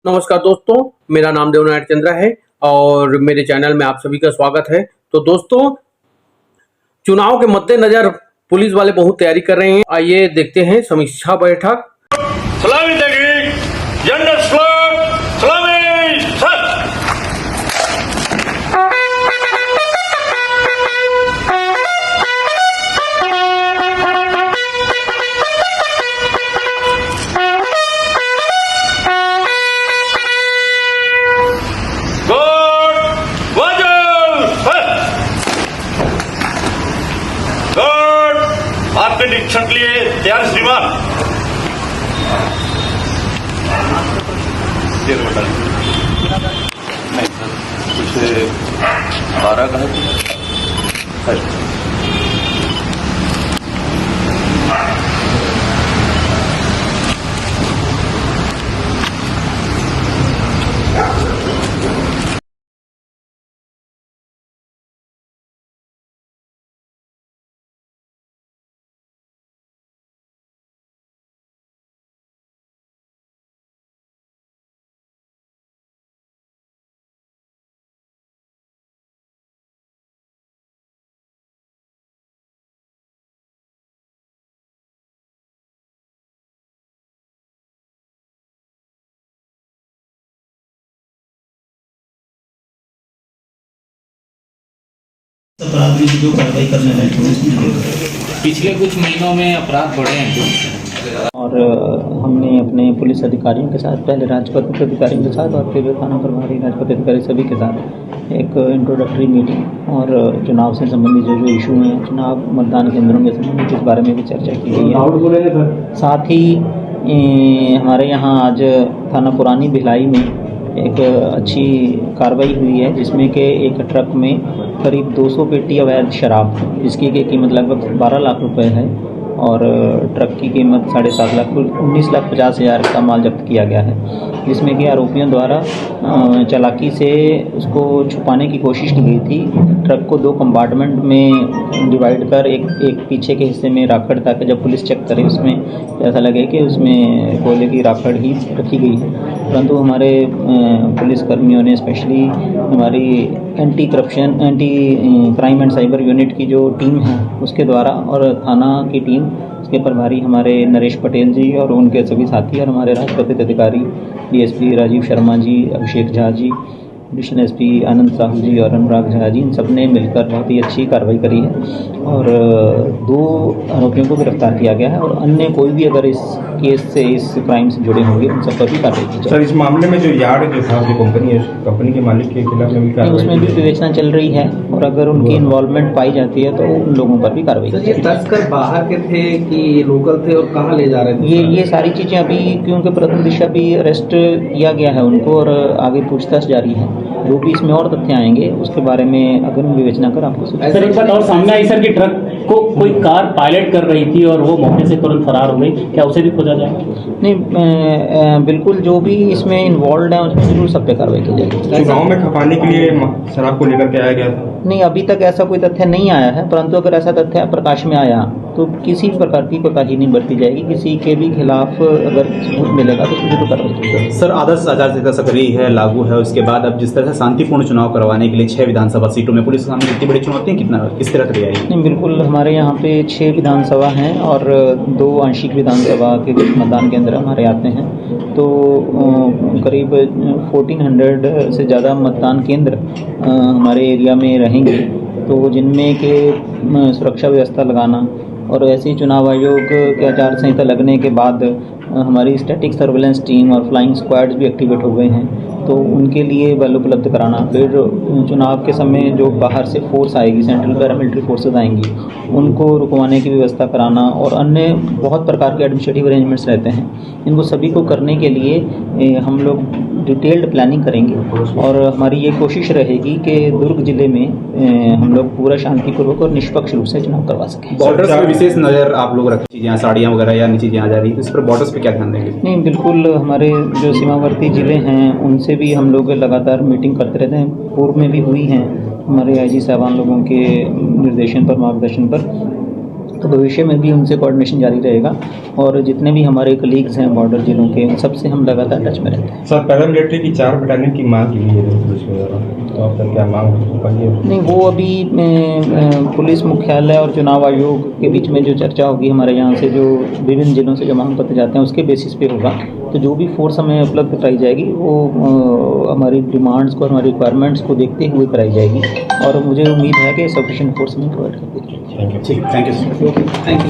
नमस्कार दोस्तों, मेरा नाम देवनारायण चंद्रा है और मेरे चैनल में आप सभी का स्वागत है। तो दोस्तों, चुनाव के मद्देनजर पुलिस वाले बहुत तैयारी कर रहे हैं। आइए देखते हैं समीक्षा बैठक। सलामी तहरीक, जनरल फ्लैग, सलामी सर। आपके निरीक्षण के लिए तैयार श्रीमान। नहीं सर, कुछ 12 का है। अपराधी जो कार्रवाई करने लगे पिछले कुछ महीनों में अपराध बढ़े हैं और हमने अपने पुलिस अधिकारियों के साथ, पहले राजपत्रित अधिकारियों के साथ और फिर थाना प्रभारी राजपत्रित अधिकारी सभी के साथ एक इंट्रोडक्टरी मीटिंग और चुनाव से संबंधित जो इशू हैं, चुनाव मतदान केंद्रों के संबंधित इस बारे में भी चर्चा की गई है। साथ ही हमारे यहाँ आज थाना पुरानी भिलाई में एक अच्छी कार्रवाई हुई है, जिसमें कि एक ट्रक में करीब 200 पेटी अवैध शराब, जिसकी कीमत लगभग 12 लाख रुपए है और ट्रक की कीमत 7.5 लाख 19,50,000 का माल जब्त किया गया है, जिसमें कि आरोपियों द्वारा चालाकी से उसको छुपाने की कोशिश की गई थी। ट्रक को 2 कंपार्टमेंट में डिवाइड कर एक पीछे के हिस्से में राखड़, ताकि जब पुलिस चेक करे उसमें ऐसा लगे कि उसमें कोयले की राखड़ ही रखी गई है। परंतु हमारे पुलिसकर्मियों ने, स्पेशली हमारी anti crime and cyber unit की जो टीम है उसके द्वारा और थाना की टीम, उसके प्रभारी हमारे नरेश पटेल जी और उनके सभी साथी और हमारे राजपत्रित अधिकारी DSP Rajiv Sharma ji, Abhishek Jha ji, additional SP आनंद साहू जी और अनुराग झा जी, इन सब ने मिलकर बहुत ही अच्छी कार्रवाई करी है और 2 आरोपियों को गिरफ्तार किया गया है और अन्य कोई भी अगर इस केस से, इस क्राइम से जुड़े होंगे, उन सब पर भी कार्रवाई की जाए। सर, इस मामले में जो यार्ड जो था, जो कंपनी है, कंपनी के मालिक के खिलाफ में भी कार्रवाई, उसमें भी विवेचना चल रही है और अगर उनकी इन्वॉल्वमेंट पाई जाती है तो उन लोगों पर भी कार्रवाई की जाएगी। तस्कर बाहर के थे कि लोकल थे और कहाँ ले जा रहे थे? ये सारी चीज़ें अभी, क्योंकि प्रथम दिशा भी अरेस्ट किया गया है उनको और आगे पूछताछ जारी है। जो भी इसमें और तथ्य आएंगे उसके बारे में अगर हम विवेचना कर आपको सर, एक बात और सामने आई सर कि ट्रक को कोई कार पायलट कर रही थी और वो मौके से तुरंत फरार हो गई, क्या उसे भी खोजा जाएगा? नहीं, बिल्कुल जो भी इसमें इन्वॉल्व है उसमें जरूर सब पे कार्रवाई की जाएगी। गाँव में खपाने के लिए शराब को लेकर के आया गया था? नहीं, अभी तक ऐसा कोई तथ्य नहीं आया है, परंतु अगर ऐसा तथ्य प्रकाश में आया तो किसी प्रकार की कोताही नहीं बरती जाएगी। किसी के भी खिलाफ अगर सबूत मिलेगा तो उसको कार्रवाई की जाएगी। सर, आदर्श आचार संहिता सक्रिय है, लागू है, उसके बाद अब जिस तरह से शांतिपूर्ण चुनाव करवाने के लिए 6 विधानसभा सीटों में पुलिस के सामने कितनी बड़ी चुनौती है, किस तरह तैयारी है? नहीं, बिल्कुल हमारे यहाँ पे 6 विधानसभा हैं और 2 आंशिक विधानसभा के कुछ मतदान केंद्र हमारे आते हैं, तो करीब 1400 से ज़्यादा मतदान केंद्र हमारे एरिया में रहेंगे, तो जिनमें के सुरक्षा व्यवस्था लगाना और ऐसे ही चुनाव आयोग के आचार संहिता लगने के बाद हमारी स्टैटिक सर्वेलेंस टीम और फ्लाइंग स्क्वाड्स भी एक्टिवेट हो गए हैं, तो उनके लिए बल उपलब्ध कराना। फिर चुनाव के समय जो बाहर से फोर्स आएगी, सेंट्रल पैरामिलिट्री फोर्सेस आएंगी, उनको रुकवाने की व्यवस्था कराना और अन्य बहुत प्रकार के एडमिनिस्ट्रेटिव अरेंजमेंट्स रहते हैं। इनको सभी को करने के लिए हम लोग डिटेल्ड प्लानिंग करेंगे और हमारी ये कोशिश रहेगी कि दुर्ग जिले में हम लोग पूरा शांतिपूर्वक और निष्पक्ष रूप से चुनाव करवा सकें। बॉर्डर्स पे विशेष नज़र आप लोग रखें, चीज़ें साड़ियाँ वगैरह या अन्य चीज़ें आ जा रही है, तो इस पर बॉर्डर्स पे क्या ध्यान देंगे? नहीं, बिल्कुल हमारे जो सीमावर्ती ज़िले हैं उनसे भी हम लोग लगातार मीटिंग करते रहते हैं, पूर्व में भी हुई हैं हमारे आईजी साहबान लोगों के निर्देशन पर, मार्गदर्शन पर, तो भविष्य में भी उनसे कोऑर्डिनेशन जारी रहेगा और जितने भी हमारे कलीग्स हैं बॉर्डर जिलों के उन सबसे हम लगातार टच में रहते हैं। सर पैरामिलिट्री की 4 बटालियन की मांग की गई है पुलिस के द्वारा, तो आपका क्या मांग है? नहीं, वो अभी पुलिस मुख्यालय और चुनाव आयोग के बीच में जो चर्चा होगी, हमारे यहाँ से जो विभिन्न जिलों से जो मांग पत्र जाते हैं उसके बेसिस पे होगा। तो जो भी फोर्स हमें उपलब्ध कराई जाएगी वो हमारी डिमांड्स को, हमारी रिक्वायरमेंट्स को देखते हुए कराई जाएगी और मुझे उम्मीद है कि सफिशिएंट फोर्स हमें प्रोवाइड कर देगी। ठीक, thank you sir. Thank you.